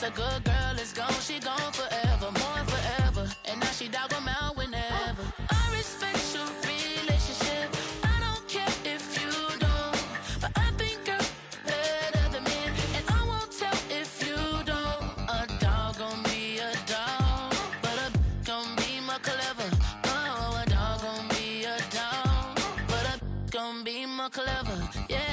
a good girl is gone, she gone forever, more forever. And now she dog 'em out whenever. I respect your relationship. I don't care if you don't. But I think you're better than me. And I won't tell if you don't. A dog gon' be a dog. But a gon' be more clever. Oh, a dog gon' be a dog. But a gon' be more clever. Yeah.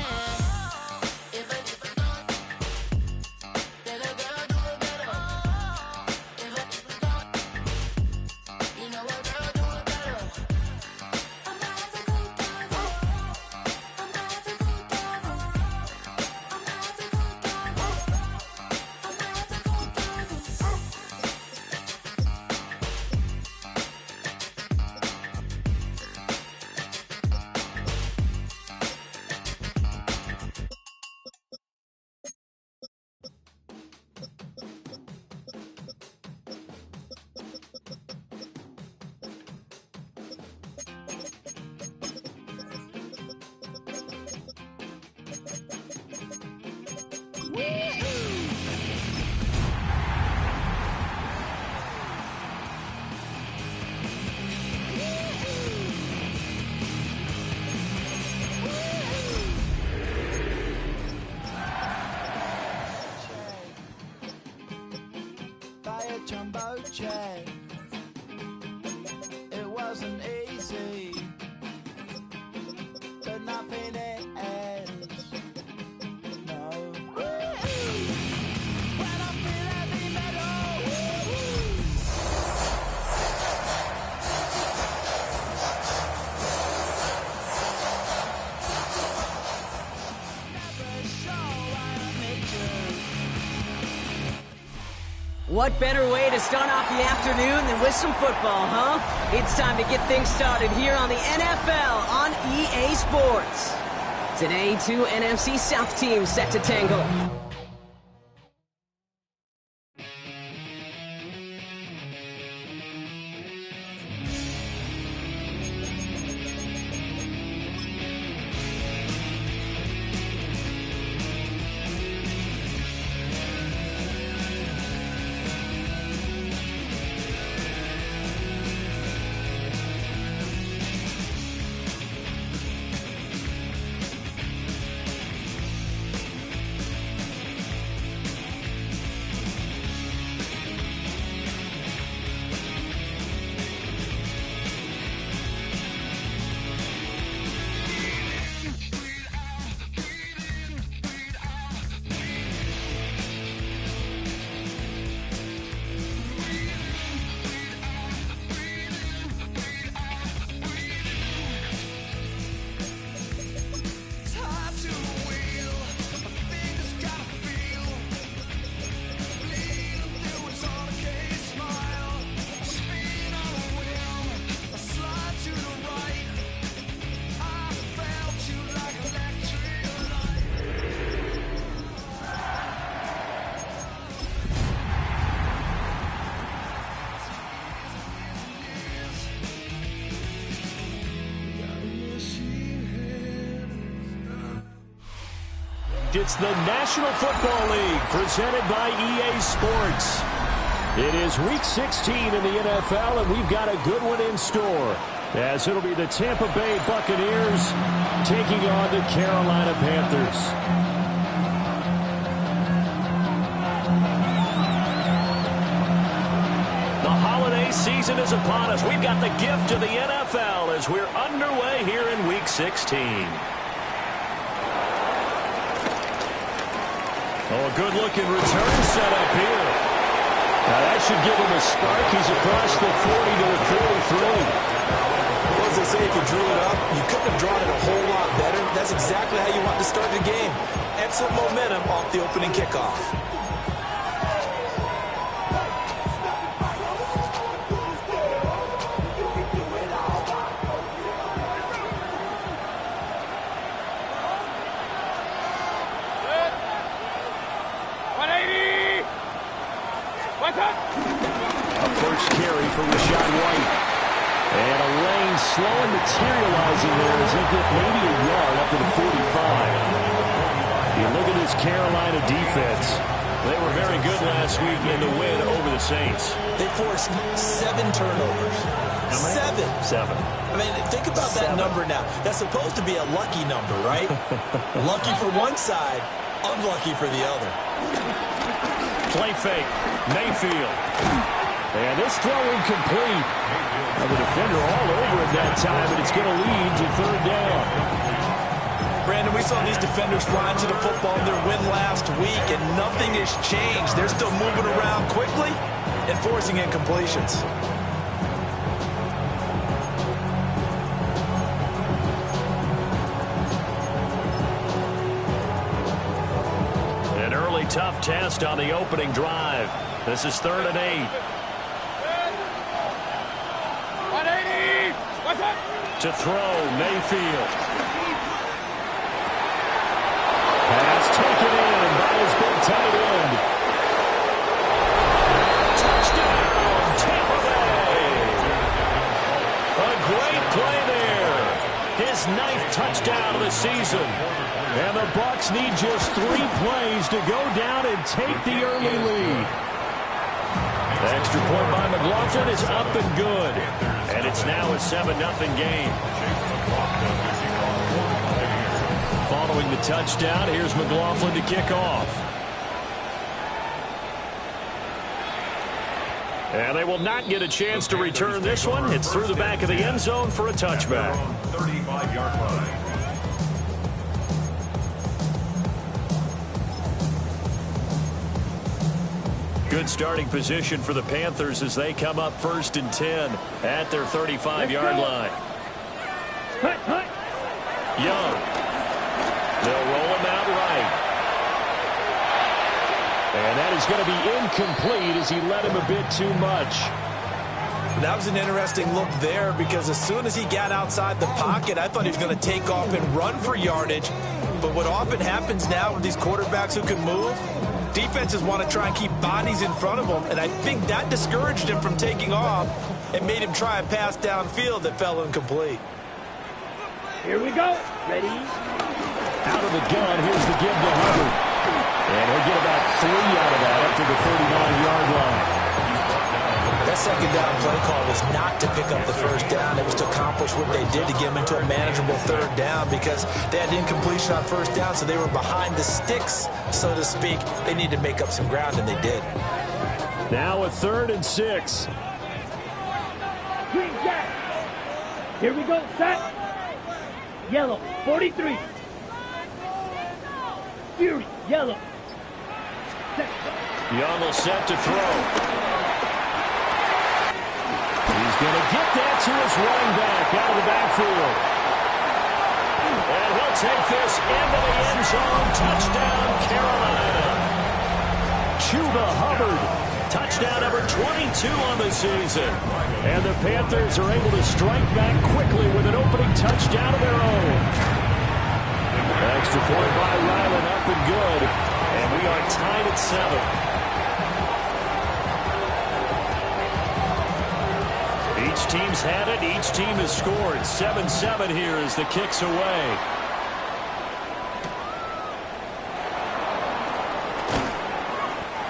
Jumbo jet. It wasn't easy, but nothing ends. No. When I feel heavy metal. Never show I made you. What better way to start off the afternoon than with some football, huh? It's time to get things started here on the NFL on EA Sports. Today, 2 NFC South teams set to tangle. It's the National Football League presented by EA Sports. It is Week 16 in the NFL, and we've got a good one in store, as it'll be the Tampa Bay Buccaneers taking on the Carolina Panthers. The holiday season is upon us. We've got the gift of the NFL as we're underway here in Week 16. Oh, a good-looking return set up here. Now, that should give him a spark. He's across the 40 to the 43. Well, as they say, if you drew it up, you couldn't have drawn it a whole lot better. That's exactly how you want to start the game. Excellent momentum off the opening kickoff. A first carry for Rashad White. And a lane slow and materializing there as he get maybe a yard up to the 45. You look at this Carolina defense. They were very good last week in the win over the Saints. They forced 7 turnovers. How many? 7. I mean, think about that number now. That's supposed to be a lucky number, right? Lucky for one side, unlucky for the other. Play fake. Mayfield. And this throw incomplete. And the defender all over it that time, and it's going to lead to 3rd down. Brandon, we saw these defenders flying to the football in their win last week, and nothing has changed. They're still moving around quickly and forcing incompletions. An early tough test on the opening drive. This is 3rd and 8. 180! What's up? To throw, Mayfield. Pass taken in by his big tight end. Touchdown, Tampa Bay. A great play there. His 9th touchdown of the season. And the Bucs need just 3 plays to go down and take the early lead. The extra point by McLaughlin is up and good. And it's now a 7-0 game. Following the touchdown, here's McLaughlin to kick off. And they will not get a chance to return this one. It's through the back of the end zone for a touchback. 35-yard line. Good starting position for the Panthers as they come up 1st and 10 at their 35-yard line. Young. They'll roll him out right. And that is going to be incomplete as he led him a bit too much. That was an interesting look there because as soon as he got outside the pocket, I thought he was going to take off and run for yardage. But what often happens now with these quarterbacks who can move, defenses want to try and keep bodies in front of them, and I think that discouraged him from taking off and made him try a pass downfield that fell incomplete. Here we go. Ready? Out of the gun, here's the give to Hubbard. And he'll get about 3 out of that up to the 39-yard line. That second down play call was not to pick up the first down. It was to accomplish what they did to get them into a manageable 3rd down because they had incompletion on 1st down, so they were behind the sticks, so to speak. They needed to make up some ground, and they did. Now a 3rd and 6. Green jack. Here we go. Set. Yellow. 43. Fury. Yellow. Set. Young will set to throw. He's going to get that to his running back out of the backfield. And he'll take this into the end zone. Touchdown, Carolina. Chuba Hubbard. Touchdown number 22 on the season. And the Panthers are able to strike back quickly with an opening touchdown of their own. Extra point by Ryland, up and good. And we are tied at 7. Each team's had it. Each team has scored. 7-7 here as the kick's away.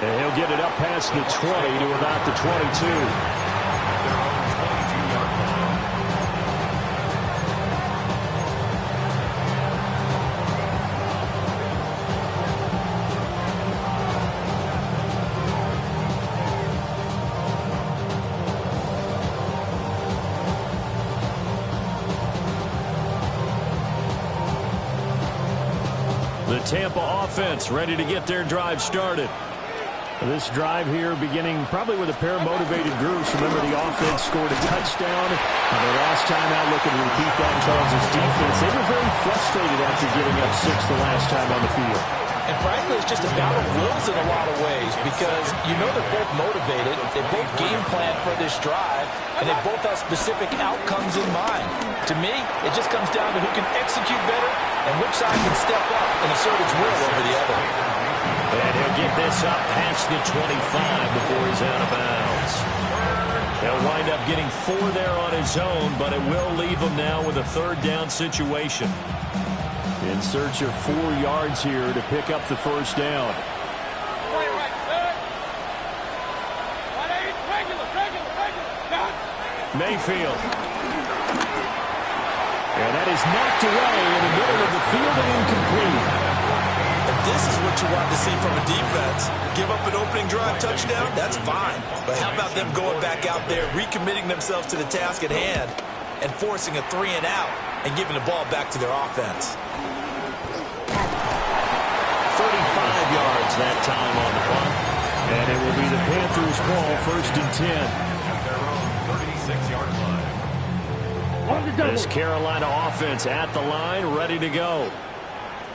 And he'll get it up past the 20 to about the 22. The Tampa offense ready to get their drive started. This drive here beginning probably with a pair of motivated groups. Remember, the offense scored a touchdown. And the last time out, looking to repeat that in Charles' defense, they were very frustrated after giving up 6 the last time on the field. And frankly, it's just a battle of wills in a lot of ways because you know they're both motivated. They both game plan for this drive, and they both have specific outcomes in mind. To me, it just comes down to who can execute better and which side can step up and assert its will over the other. And he'll get this up past the 25 before he's out of bounds. He'll wind up getting 4 there on his own, but it will leave him now with a 3rd down situation. In search of 4 yards here to pick up the 1st down. Mayfield. And that is knocked away in the middle of the field and incomplete. And this is what you want to see from a defense. Give up an opening drive touchdown, that's fine. But how about them going back out there, recommitting themselves to the task at hand, and forcing a 3-and-out and giving the ball back to their offense. 35 yards that time on the punt. And it will be the Panthers' ball, 1st and 10. This Carolina offense at the line, ready to go.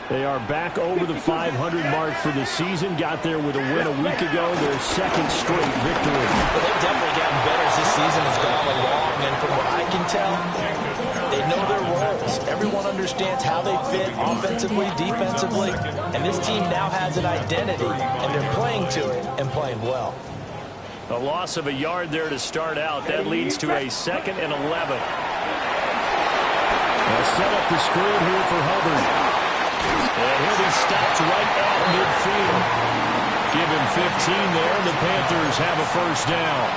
They are back over the 500 mark for the season. Got there with a win a week ago. Their 2nd straight victory. But they've definitely gotten better as this season has gone along. And from what I can tell, they know their roles. Everyone understands how they fit offensively, defensively. And this team now has an identity. And they're playing to it and playing well. A loss of a yard there to start out. That leads to a 2nd and 11. They'll set up the screen here for Hubbard. And he'll be stopped right at midfield. Give him 15 there, and the Panthers have a 1st down.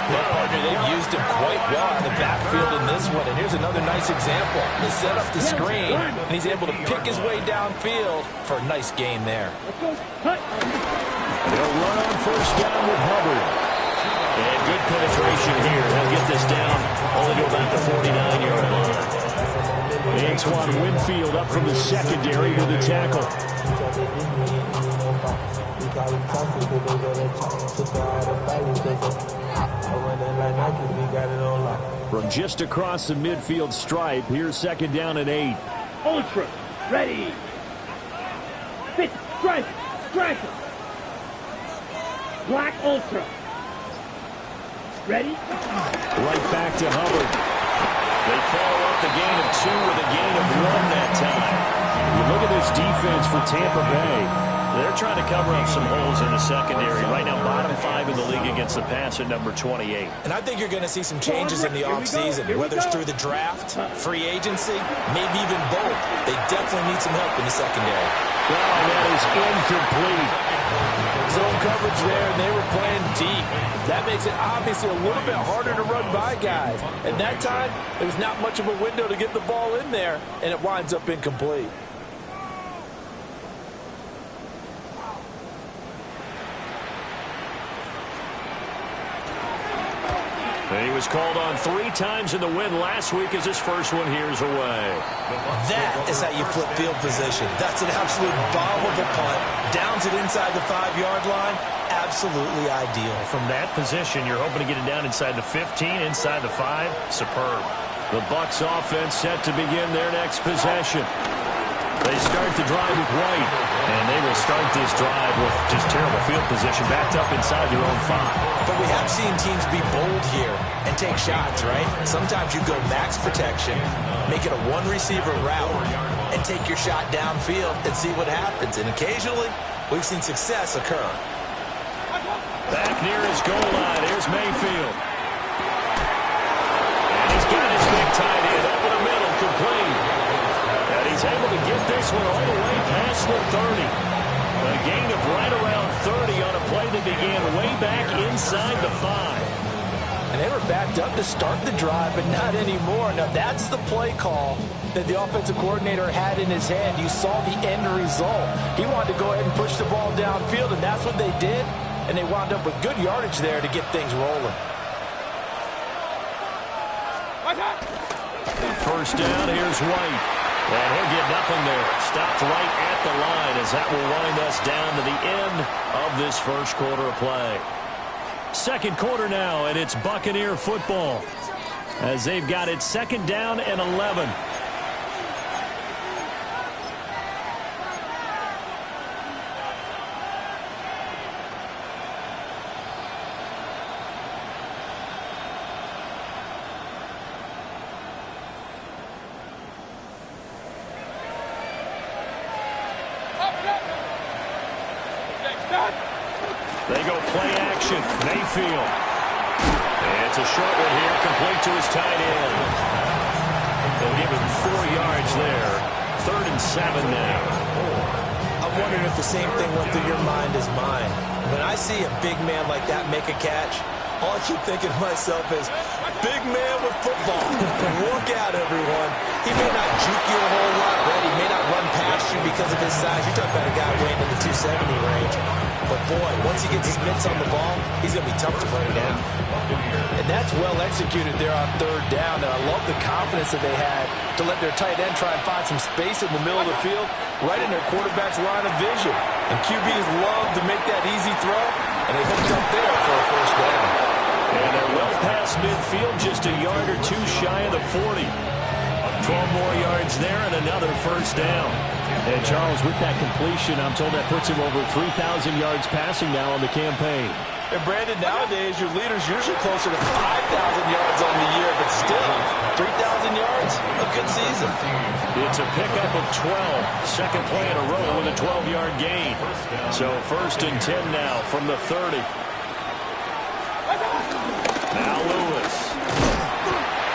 Well, partner, they've used him quite well in the backfield in this one. And here's another nice example. They set up the screen, and he's able to pick his way downfield for a nice gain there. They'll run on 1st down with Hubbard. And good penetration here. They'll get this down, only go back to 49-yard line. Antoine Winfield up from the secondary with a tackle. From just across the midfield stripe, here's 2nd down and 8. Ultra, ready. Fit, striker. Black Ultra. Ready? Right back to Hubbard. They follow up the gain of 2 with a gain of 1 that time. You look at this defense for Tampa Bay. They're trying to cover up some holes in the secondary. Right now, bottom 5 in the league against the pass at number 28. And I think you're going to see some changes in the offseason, whether it's through the draft, free agency, maybe even both. They definitely need some help in the secondary. Well, and that is incomplete. Zone coverage there, and they were playing deep. That makes it obviously a little bit harder to run by guys. And that time, there's not much of a window to get the ball in there, and it winds up incomplete. And he was called on 3 times in the win last week as his first one here's away. That is how you flip field position. That's an absolute bomb of a punt. Downs it inside the 5-yard line. Absolutely ideal. From that position, you're hoping to get it down inside the 15, inside the 5. Superb. The Bucs offense set to begin their next possession. They start the drive with White, and they will start this drive with just terrible field position, backed up inside their own 5. But we have seen teams be bold here and take shots, right? Sometimes you go max protection, make it a 1-receiver route, and take your shot downfield and see what happens. And occasionally, we've seen success occur. Back near his goal line, here's Mayfield. And he's got his big tight end over the middle, complete. And he's able to get this one all the way past the 30. A gain of right around 30 on a play that began way back inside the 5. And they were backed up to start the drive, but not anymore. Now, that's the play call that the offensive coordinator had in his head. You saw the end result. He wanted to go ahead and push the ball downfield, and that's what they did. And they wound up with good yardage there to get things rolling. First down, here's White. And he'll get nothing there. Stopped right at the line as that will wind us down to the end of this first quarter of play. Second quarter now, and it's Buccaneer football as they've got it 2nd down and 11. They go play action. Mayfield. And it's a short one here, complete to his tight end. They'll give him 4 yards there. 3rd and 7 now. I'm wondering if the same thing went through your mind as mine. When I see a big man like that make a catch, All I keep thinking to myself is, big man with football. Look out, everyone. He may not juke you a whole lot, right? He may not run past you because of his size. You're talking about a guy weighing in the 270 range. But, boy, once he gets his mitts on the ball, he's going to be tough to bring down. And that's well executed there on third down. And I love the confidence that they had to let their tight end try and find some space in the middle of the field, right in their quarterback's line of vision. And QBs love to make that easy throw, and they hooked up there for a first down. And they're well past midfield, just a yard or two shy of the 40. 12 more yards there and another first down. And Charles, with that completion, I'm told that puts him over 3,000 yards passing now on the campaign. And Brandon, nowadays your leader's usually closer to 5,000 yards on the year, but still, 3,000 yards, a good season. It's a pickup of 12, second play in a row with a 12-yard gain. So first and 10 now from the 30. Now Lewis.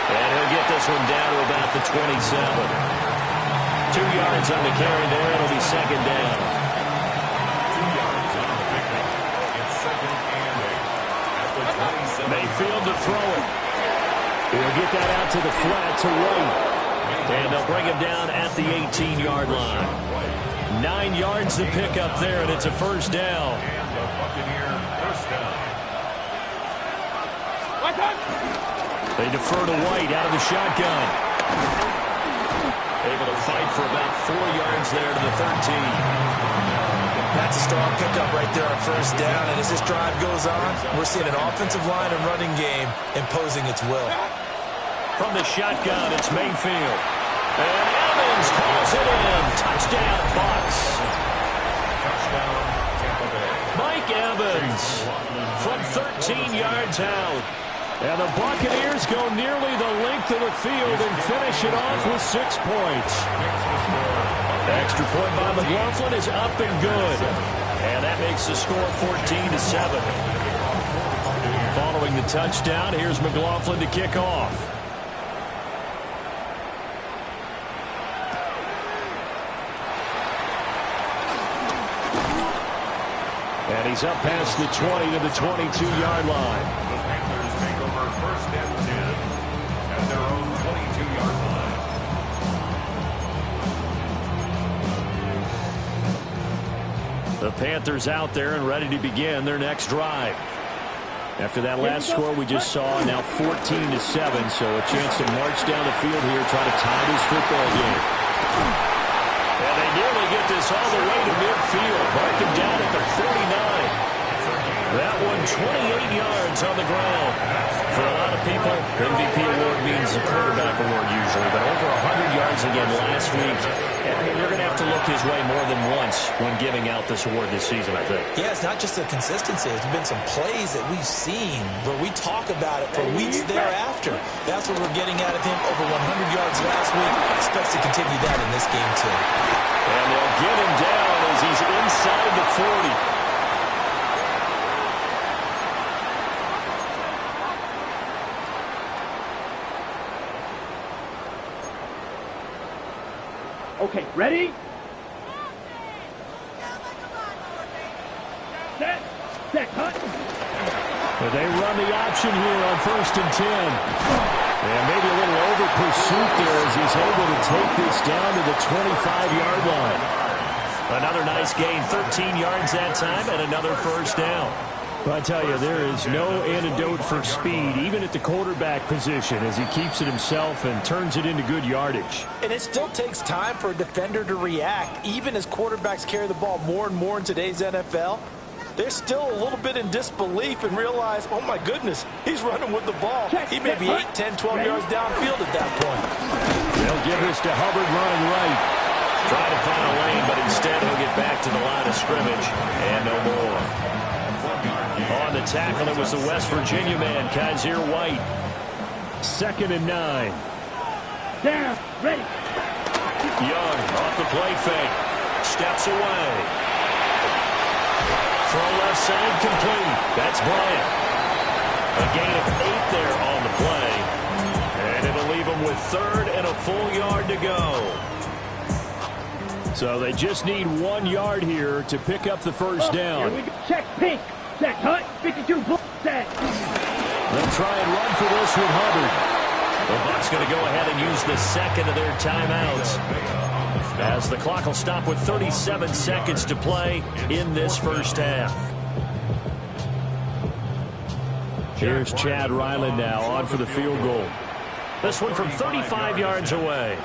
And he'll get this one down to about the 27. 2 yards on the carry there. It'll be second down. 2 yards on the pickup. It's second and 8 at the 27. Mayfield to throw it. He'll get that out to the flat to White. And they'll bring him down at the 18-yard line. 9 yards to pick up there, and it's a first down. And the Buccaneer first down. They defer to White out of the shotgun. Able to fight for about 4 yards there to the 13. That's a strong pickup right there on first down. And as this drive goes on, we're seeing an offensive line and running game imposing its will. From the shotgun, it's Mayfield. And Evans calls it in. Touchdown, Bucs. Touchdown, Tampa Bay. Mike Evans from 13 yards out. And the Buccaneers go nearly the length of the field and finish it off with 6 points. Extra point by McLaughlin is up and good. And that makes the score 14-7. Following the touchdown, here's McLaughlin to kick off. And he's up past the 20 to the 22-yard line. First and 10 at their own 22-yard line. The Panthers out there and ready to begin their next drive. After that last score we just saw, now 14-7, so a chance to march down the field here, try to tie this football game. And they nearly get this all the way to midfield, marking down at the 49. That one 28 yards on the ground. For a lot of people, MVP award means a quarterback award usually, but over 100 yards again last week. You're going to have to look his way more than once when giving out this award this season, I think. Yeah, it's not just the consistency. There's been some plays that we've seen where we talk about it for weeks thereafter. That's what we're getting out of him. Over 100 yards last week. Expects to continue that in this game, too. And they'll get him down as he's inside the 40. Okay, ready? Set, cut. But they run the option here on first and 10. And maybe a little over pursuit there as he's able to take this down to the 25-yard line. Another nice gain, 13 yards that time, and another first down. Well, I tell you, there is no antidote for speed, even at the quarterback position, as he keeps it himself and turns it into good yardage. And it still takes time for a defender to react. Even as quarterbacks carry the ball more and more in today's NFL, they're still a little bit in disbelief and realize, oh, my goodness, he's running with the ball. He may be 8, 10, 12 yards downfield at that point. They'll give this to Hubbard running right. Trying to find a lane, but instead he'll get back to the line of scrimmage and no more. On the tackle, it was the West Virginia man, Kaiser White. 2nd and 9. Down, ready. Young off the play fake. Steps away. Throw left side complete. That's Bryant. A gain of 8 there on the play. And it'll leave him with 3rd and a full yard to go. So they just need 1 yard here to pick up the first down. Here we go. Check pink. Set, cut. 52, set. They'll try and run for this with Hubbard. The Bucs going to go ahead and use the second of their timeouts, as the clock will stop with 37 seconds to play in this first half. Here's Chad Ryland now on for the field goal. This one from 35 yards away.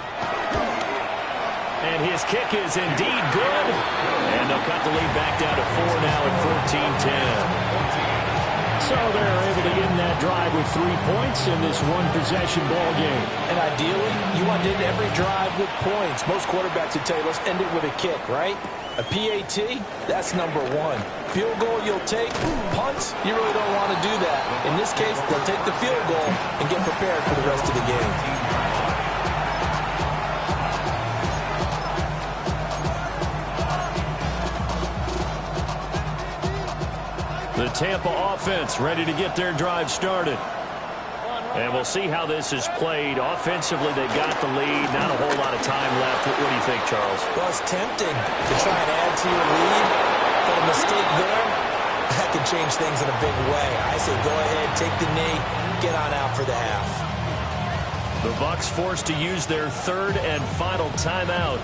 And his kick is indeed good. And they'll cut the lead back down to 4 now at 14-10. So they're able to end that drive with 3 points in this one-possession ball game. And ideally, you want to end every drive with points. Most quarterbacks would tell you, let's end it with a kick, right? A PAT, that's number one. Field goal you'll take. Punts, you really don't want to do that. In this case, they'll take the field goal and get prepared for the rest of the game. The Tampa offense ready to get their drive started. And we'll see how this is played. Offensively, they got the lead. Not a whole lot of time left. What do you think, Charles? Well, it's tempting to try and add to your lead. But a mistake there, that could change things in a big way. I say go ahead, take the knee, get on out for the half. The Bucs forced to use their third and final timeout,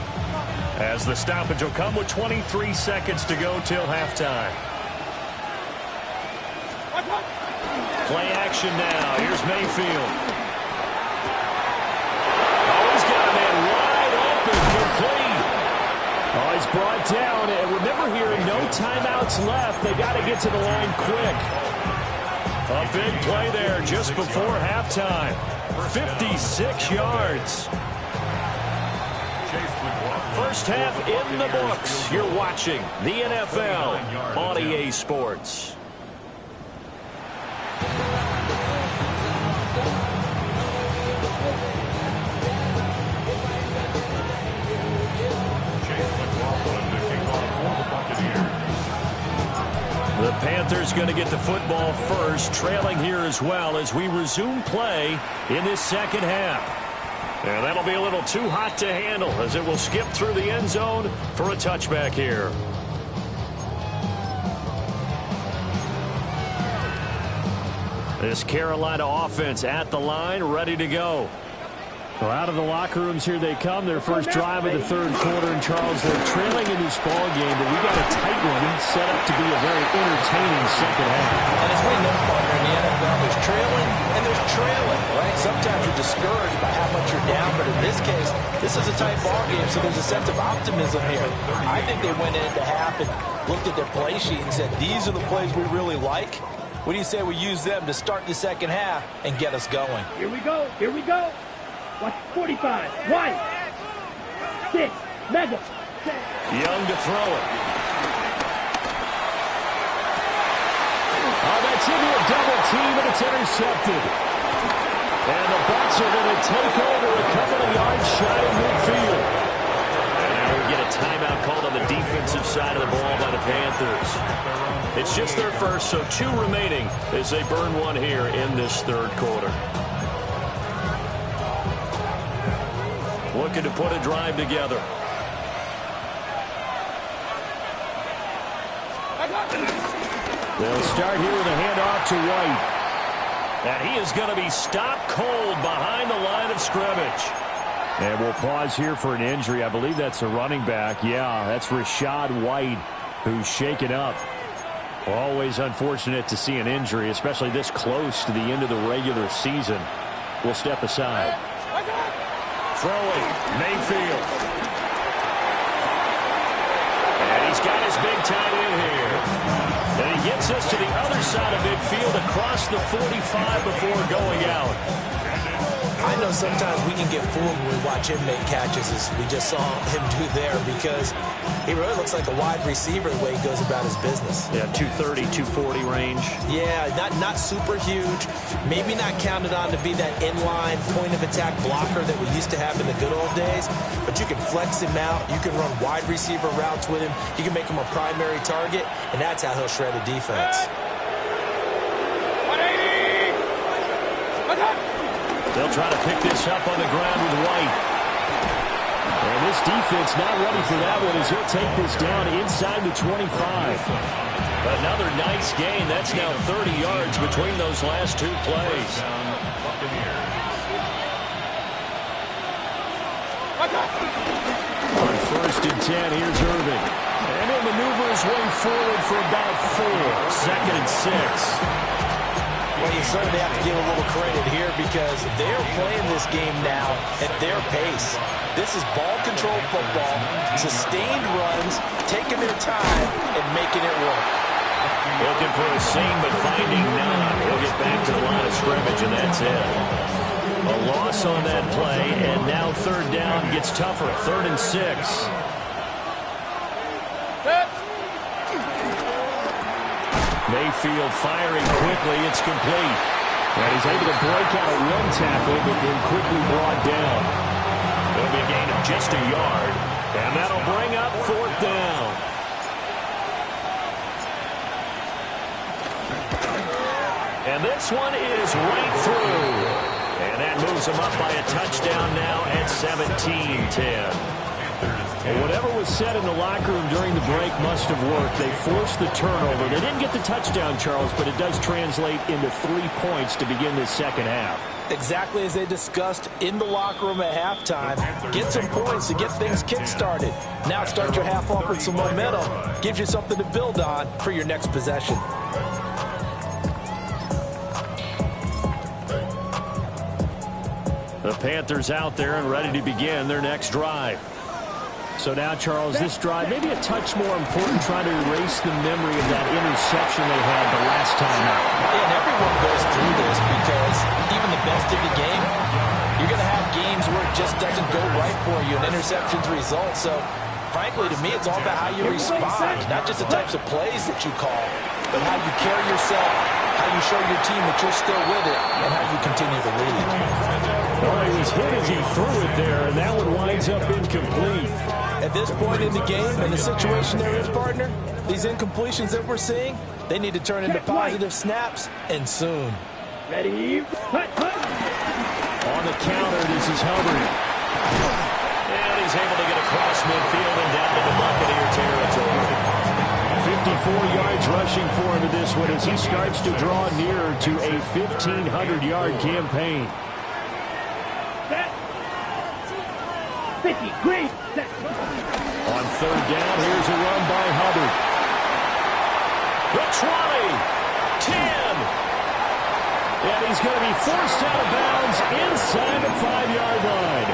as the stoppage will come with 23 seconds to go till halftime. Play action now. Here's Mayfield. Oh, he's got a man wide open. Complete. Oh, he's brought down. And remember here, no timeouts left. They got to get to the line quick. A big play there just before halftime. 56 yards. First half in the books. You're watching the NFL on EA Sports. The Panthers going to get the football first, trailing here as well as we resume play in this second half. And that'll be a little too hot to handle as it will skip through the end zone for a touchback here. This Carolina offense at the line, ready to go. Well, out of the locker rooms here they come. Their first drive of the third quarter. And Charles, they're trailing in this ball game, but we got a tight one set up to be a very entertaining second half. And as we know, partner, in the NFL, there's trailing and there's trailing, right? Sometimes you're discouraged by how much you're down, but in this case, this is a tight ball game, so there's a sense of optimism here. I think they went into half and looked at their play sheet and said, these are the plays we really like. What do you say we use them to start the second half and get us going? Here we go. Here we go. Watch 45. Right. 6. Mega. Young to throw it. Oh, that's into a double team, and it's intercepted. And the Bucs are going to take over a couple of yards shy of midfield. And now we get a timeout called on the defensive side of the ball by the Panthers. It's just their first, so 2 remaining as they burn one here in this third quarter. Looking to put a drive together. They'll start here with a handoff to White. And he is going to be stopped cold behind the line of scrimmage. And we'll pause here for an injury. I believe that's a running back. Yeah, that's Rachaad White, who's shaken up. Always unfortunate to see an injury, especially this close to the end of the regular season. We'll step aside. Throwing, Mayfield. And he's got his big tight end here. And he gets us to the other side of midfield across the 45 before going out. I know sometimes we can get fooled when we watch him make catches, as we just saw him do there, because he really looks like a wide receiver the way he goes about his business. Yeah, 230, 240 range. Yeah, not super huge. Maybe not counted on to be that inline point-of-attack blocker that we used to have in the good old days, but you can flex him out. You can run wide receiver routes with him. You can make him a primary target, and that's how he'll shred a defense. They'll try to pick this up on the ground with White. And And this defense not ready for that one as he'll take this down inside the 25. Another nice gain. That's now 30 yards between those last two plays. On 1st and 10, here's Irving. And he'll maneuver his way forward for about 4. 2nd and 6. Well, you certainly have to give a little credit here because they're playing this game now at their pace. This is ball-control football, sustained runs, taking their time, and making it work. Looking for a seam, but finding none. He'll get back to the line of scrimmage, and that's it. A loss on that play, and now 3rd down gets tougher. 3rd and 6. Mayfield firing quickly. It's complete. And he's able to break out of one tackle, but then quickly brought down. It'll be a gain of just a yard, and that'll bring up 4th down. And this one is right through. And that moves them up by a touchdown now at 17-10. And whatever was said in the locker room during the break must have worked. They forced the turnover. They didn't get the touchdown, Charles, but it does translate into 3 points to begin this second half. Exactly as they discussed in the locker room at halftime. Get some points to get things kick-started. Now start your half off with some momentum. Gives you something to build on for your next possession. The Panthers out there and ready to begin their next drive. So now, Charles, this drive maybe a touch more important, trying to erase the memory of that interception they had the last time out. Yeah, and everyone goes through this because even the best in the game, you're going to have games where it just doesn't go right for you and interceptions result. So, frankly, to me, it's all about how you respond, not just the types of plays that you call, but how you carry yourself, how you show your team that you're still with it, and how you continue to lead. Well, he was hit as he threw it there, and that one winds up incomplete. At this point in the game and the situation they're in, partner, these incompletions that we're seeing, they need to turn into positive snaps, and soon. Ready? Hut, hut. On the counter, this is Hubbard. And he's able to get across midfield and down into Buccaneer territory. 54 yards rushing for him in this one as he starts to draw nearer to a 1,500-yard campaign. Set. 50, green, set. On 3rd down, here's a run by Hubbard. The 20, 10. And he's going to be forced out of bounds inside the 5-yard line.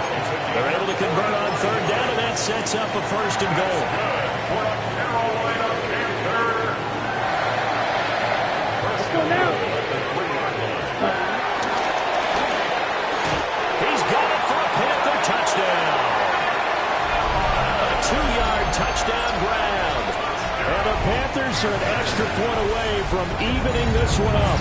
They're able to convert on 3rd down, and that sets up a 1st and goal. Let's go now. He's got it for a Panther touchdown. A 2-yard touchdown grab. And the Panthers are an extra point away from evening this one up.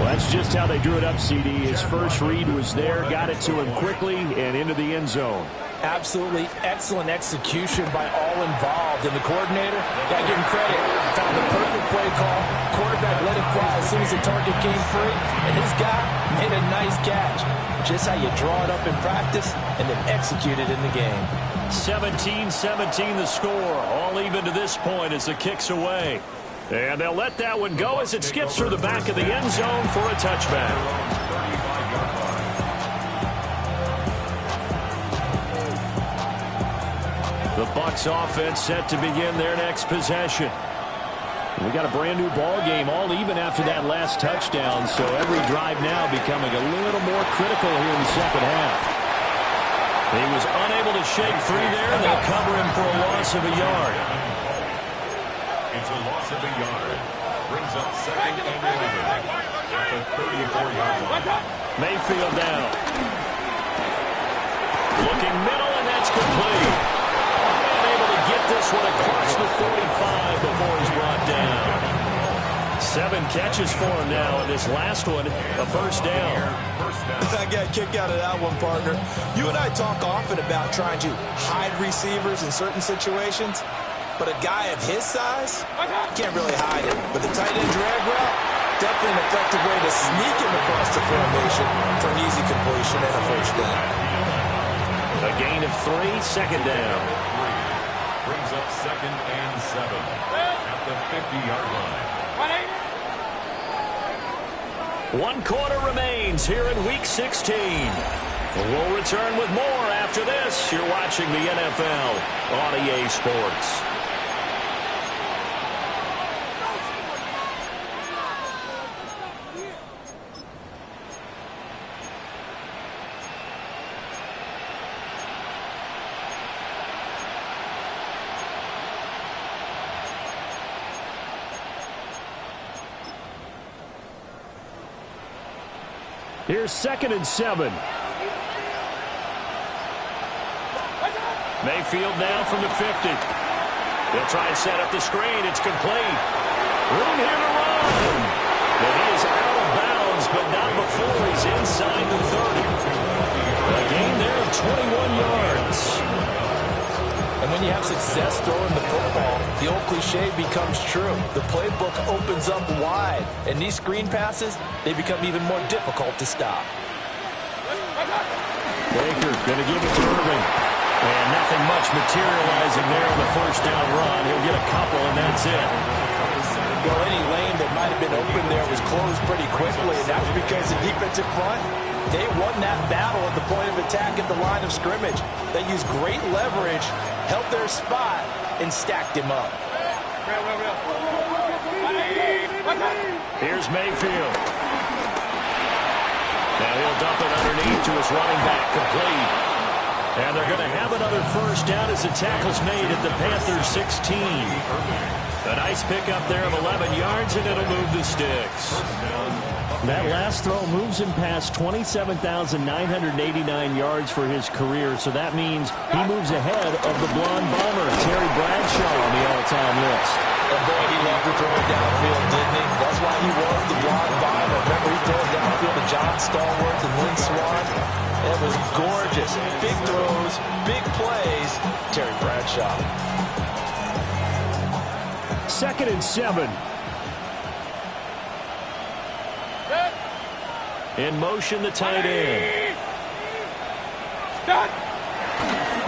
Well, that's just how they drew it up, CD. His first read was there, got it to him quickly, and into the end zone. Absolutely excellent execution by all involved. And the coordinator, got to give him credit, found the perfect play call. Quarterback let it fly as soon as the target came free, and his guy made a nice catch. Just how you draw it up in practice and then execute it in the game. 17-17 the score, all even to this point as the kick's away. And they'll let that one go as it skips through the back of the end zone for a touchback. The Bucs offense set to begin their next possession. We got a brand new ball game, all even after that last touchdown, so every drive now becoming a little more critical here in the second half. He was unable to shake free there, and they'll cover him for a loss of a yard. It's a loss of a yard. Brings up 2nd and 11 at the 34-yard line. Mayfield down. Looking middle, and that's complete. Unable to get this one across the 45 before he's brought down. 7 catches for him now, and this last one, a 1st down. I got a kick out of that one, partner. You and I talk often about trying to hide receivers in certain situations, but a guy of his size can't really hide it. But the tight end drag route, definitely an effective way to sneak him across the formation for an easy completion and a 1st down. A gain of 3, second down. Brings up 2nd and 7 at the 50-yard line. 1 quarter remains here in Week 16. We'll return with more after this. You're watching the NFL on EA Sports. Here's 2nd and 7. Mayfield now from the 50. They'll try and set up the screen. It's complete. Room here to run. And he is out of bounds, but not before he's inside the 30. A gain there of 21 yards. And when you have success throwing the football, the old cliche becomes true. The playbook opens up wide, and these screen passes, they become even more difficult to stop. Baker going to give it to Irving. And nothing much materializing there on the first down run. He'll get a couple, and that's it. Well, any lane that might have been open there was closed pretty quickly, and that was because the defensive front, they won that battle at the point of attack at the line of scrimmage. They used great leverage, held their spot, and stacked him up. Here's Mayfield. Now he'll dump it underneath to his running back, complete. And they're going to have another first down as the tackle's made at the Panthers' 16. A nice pickup there of 11 yards, and it'll move the sticks. That last throw moves him past 27,989 yards for his career, so that means he moves ahead of the blonde bomber, Terry Bradshaw, on the all-time list. And boy, he loved to throw it downfield, didn't he? That's why he was the blonde bomber. Remember, he threw it downfield to John Stallworth and Lynn Swann. It was gorgeous. Big throws, big plays. Terry Bradshaw. 2nd and 7. In motion, the tight end.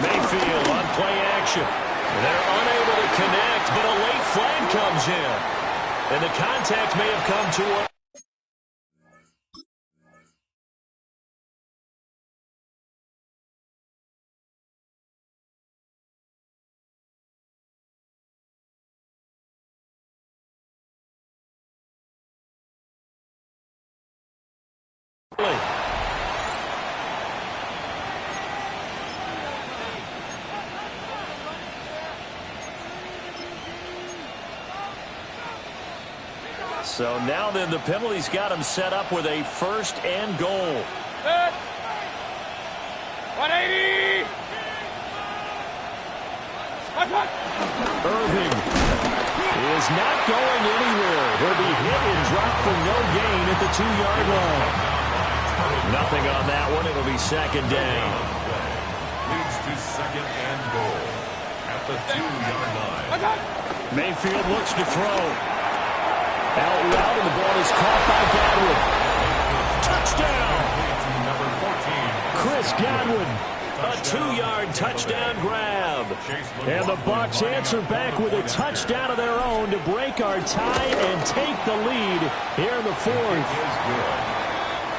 Mayfield on play action. They're unable to connect, but a late flag comes in. And the contact may have come to a... So now then the penalty's got him set up with a 1st and goal. 180! Irving is not going anywhere. He'll be hit and dropped for no gain at the 2-yard line. Nothing on that one. It'll be 2nd down. Leads to 2nd and goal at the 2-yard line. Mayfield looks to throw. Out loud, and the ball is caught by Godwin. Touchdown! Number 14. Chris Godwin. A 2-yard touchdown grab. And the Bucs answer back with a touchdown of their own to break our tie and take the lead here in the 4th.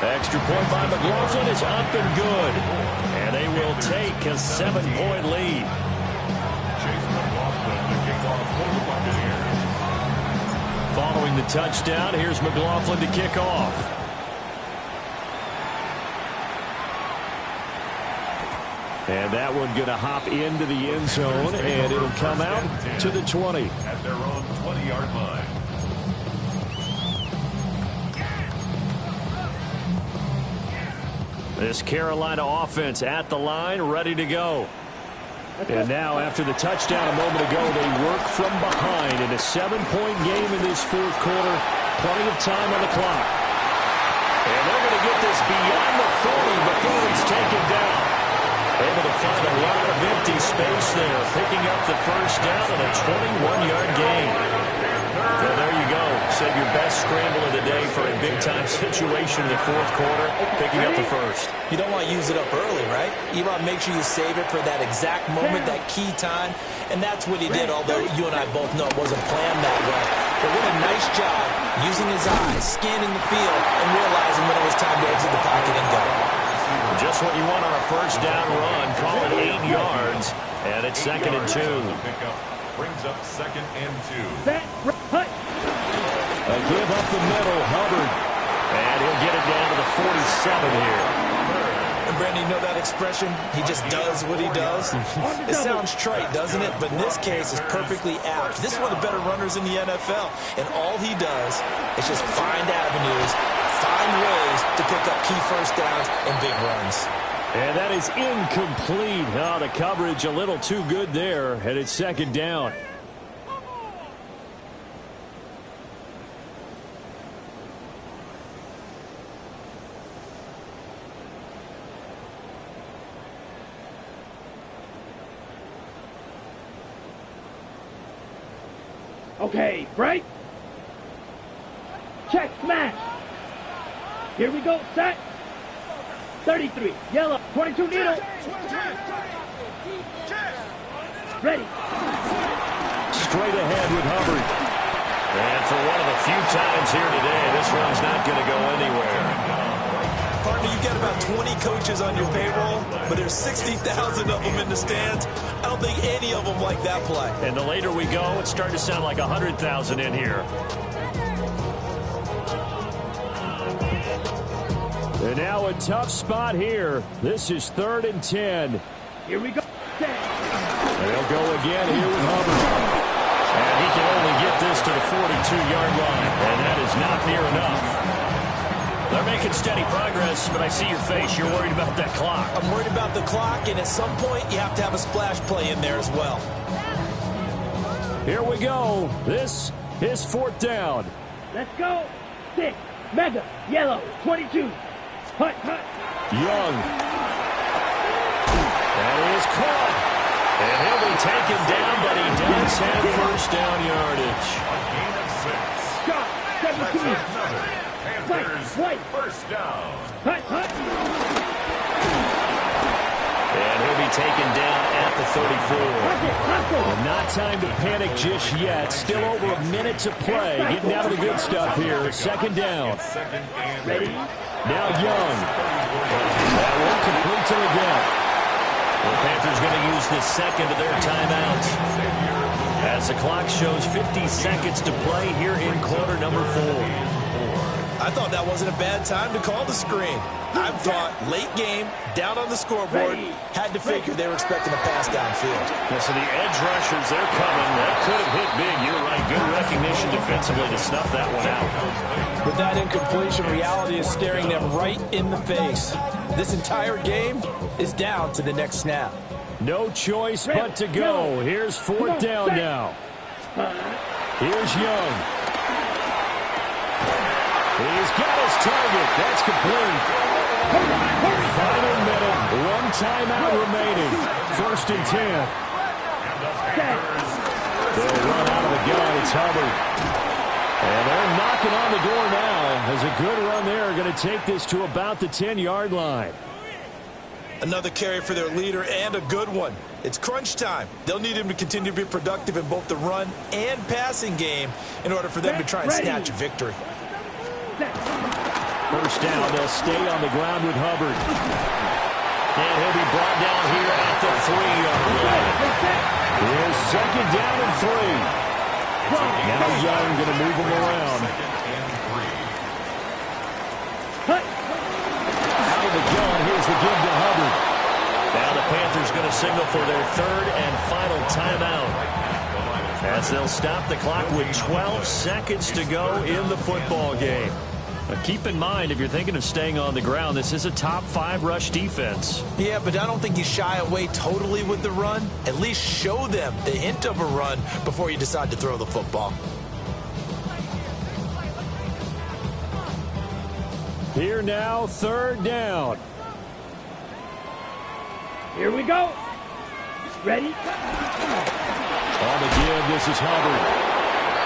Extra point by McLaughlin is up and good. And they will take a 7-point lead. Chase McLaughlin to kick off for the Buccaneers. Following the touchdown, here's McLaughlin to kick off. And that one going to hop into the end zone, and it'll come out to the 20. At their own 20-yard line. This Carolina offense at the line, ready to go. And now, after the touchdown a moment ago, they work from behind in a 7-point game in this 4th quarter. Plenty of time on the clock. And they're going to get this beyond the 40 before he's taken down. Able to find a lot of empty space there, picking up the first down and a 21-yard gain. So there you go. Save your best scramble of the day for a big-time situation in the fourth quarter, picking up the first. You don't want to use it up early, right? You want to make sure you save it for that exact moment, that key time. And that's what he did, although you and I both know it wasn't planned that way. But what a nice job using his eyes, scanning the field, and realizing when it was time to exit the pocket and go. Just what you want on a first down run. Call it 8 yards, and it's 2nd and 2. Brings up 2nd and 2. A give up the middle, Hubbard. And he'll get it down to the 47 here. And Brandon, you know that expression? He just does what he does. It sounds trite, doesn't it? But in this case, it's perfectly apt. This is one of the better runners in the NFL. And all he does is just find avenues, find ways to pick up key first downs and big runs. And that is incomplete. Oh, the coverage a little too good there. And it's 2nd down. Okay, break. Check, smash. Here we go, set. 33, yellow, 22 needle. Ready. Straight ahead with Hubbard. And for one of the few times here today, this run's not going to go anywhere. Partner, you've got about 20 coaches on your payroll, but there's 60,000 of them in the stands. I don't think any of them like that play. And the later we go, it's starting to sound like 100,000 in here. And now a tough spot here. This is 3rd and 10. Here we go. And they'll go again here with Hubbard. And he can only get this to the 42-yard line. And that is not near enough. They're making steady progress, but I see your face. You're worried about that clock. I'm worried about the clock, and at some point, you have to have a splash play in there as well. Here we go. This is 4th down. Let's go. 6, mega, yellow, 22. Hut, hut. Young. That is caught. And he'll be taken down, but he does have first down yardage. A gain of 6. Shot, 17. Panthers, White. first down. Hut, hut. And he'll be taken down at the 34. Hustle. Not time to panic just yet. Still over a minute to play. Getting down to the good stuff here. 2nd down. 2nd and Ready. 8. Now Young. That won't complete to the gap. The Panthers going to use the second of their timeouts. As the clock shows 50 seconds to play here in quarter number 4. I thought that wasn't a bad time to call the screen. I thought late game, down on the scoreboard, had to figure they were expecting a pass downfield. Yeah, so the edge rushers, they're coming. That could have hit big. You're right. Good recognition defensively to snuff that one out. With that incompletion, reality is staring them right in the face. This entire game is down to the next snap. No choice but to go. Here's 4th down now. Here's Young. He's got his target. That's complete. Final minute. 1 timeout remaining. 1st and 10. They'll run out of the gun. It's Hubbard. And they're knocking on the door now. As a good run there, going to take this to about the 10-yard line. Another carry for their leader and a good one. It's crunch time. They'll need him to continue to be productive in both the run and passing game in order for them to try and snatch a victory. First down, they'll stay on the ground with Hubbard. And he'll be brought down here at the 3-yard line. Here's 2nd down and 3. Now Young going to move him around. Out of the gun, here's the give to Hubbard. Now the Panthers going to signal for their 3rd and final timeout. As they'll stop the clock with 12 seconds to go in the football game. Now keep in mind, if you're thinking of staying on the ground, this is a top 5 rush defense. Yeah, but I don't think you shy away totally with the run. At least show them the hint of a run before you decide to throw the football. Here now, 3rd down. Here we go. Ready? On the give, this is Hubbard.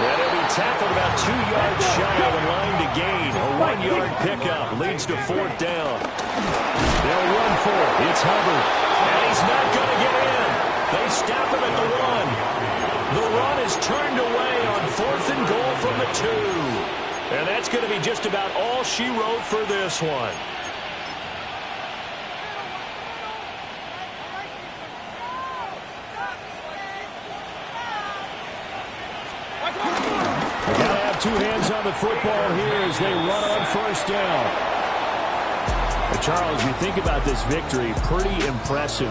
And he'll be tackled about 2 yards shy of the line to gain. A 1-yard pickup leads to 4th down. They'll run for it. It's Hubbard. And he's not going to get in. They stop him at the 1. The run is turned away on 4th and goal from the 2. And that's going to be just about all she wrote for this one. They got to have 2 hands on the football here as they run on 1st down. Charles, you think about this victory, pretty impressive.